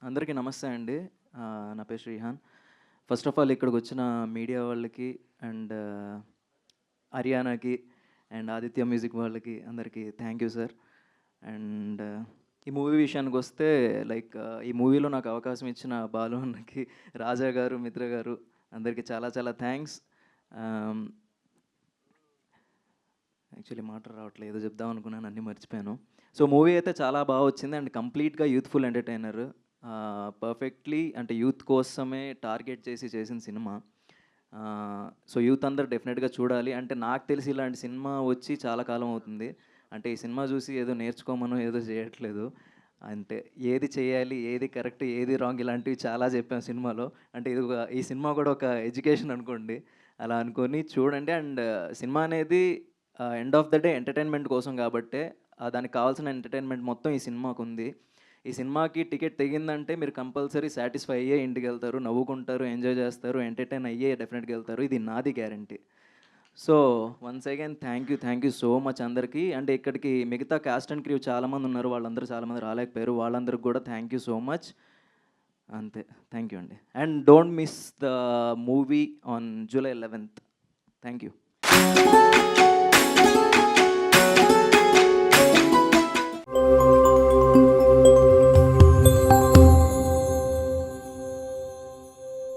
అందరికీ నమస్తే అండి. నా పేరు శ్రీహాన్. ఫస్ట్ ఆఫ్ ఆల్ ఇక్కడికి వచ్చిన మీడియా వాళ్ళకి అండ్ హర్యానాకి అండ్ ఆదిత్య మ్యూజిక్ వాళ్ళకి అందరికీ థ్యాంక్ యూ సార్. అండ్ ఈ మూవీ విషయానికి వస్తే లైక్ ఈ మూవీలో నాకు అవకాశం ఇచ్చిన బాలు అన్నకి, రాజా గారు, మిత్ర గారు అందరికీ చాలా చాలా థ్యాంక్స్. యాక్చువల్లీ మాట రావట్లేదు, ఏదో చెప్దాం అనుకున్నాను, అన్నీ మర్చిపోయాను. సో మూవీ అయితే చాలా బాగా వచ్చింది అండ్ కంప్లీట్గా యూత్ఫుల్ ఎంటర్టైనర్. పర్ఫెక్ట్లీ అంటే యూత్ కోసమే టార్గెట్ చేసి చేసిన సినిమా. సో యూత్ అందరు డెఫినెట్గా చూడాలి. అంటే నాకు తెలిసి ఇలాంటి సినిమా వచ్చి చాలా కాలం అవుతుంది. అంటే ఈ సినిమా చూసి ఏదో నేర్చుకోమనో ఏదో చేయట్లేదు. అంటే ఏది చేయాలి, ఏది కరెక్ట్, ఏది రాంగ్, ఇలాంటివి చాలా చెప్పాం సినిమాలో. అంటే ఇది ఈ సినిమా కూడా ఒక ఎడ్యుకేషన్ అనుకోండి. అలా అనుకొని చూడండి. అండ్ సినిమా అనేది end of the day entertainment కోసం కాబట్టే దానికి కావాల్సిన ఎంటర్టైన్మెంట్ మొత్తం ఈ సినిమాకు ఉంది. ఈ సినిమాకి టికెట్ తెగిందంటే మీరు కంపల్సరీ సాటిస్ఫై అయ్యే ఇంటికి వెళ్తారు, నవ్వుకుంటారు, ఎంజాయ్ చేస్తారు, ఎంటర్టైన్ అయ్యే డెఫినెట్గా వెళ్తారు. ఇది నాది guarantee. So once again thank you so much అందరికీ. అంటే ఇక్కడికి మిగతా కాస్ట్ అండ్ క్రూ చాలామంది ఉన్నారు, వాళ్ళందరూ చాలామంది రాలేకపోయారు, వాళ్ళందరికి కూడా థ్యాంక్ యూ సో మచ్. అంతే, థ్యాంక్ యూ అండి. And don't miss the movie on July 11th. Thank you.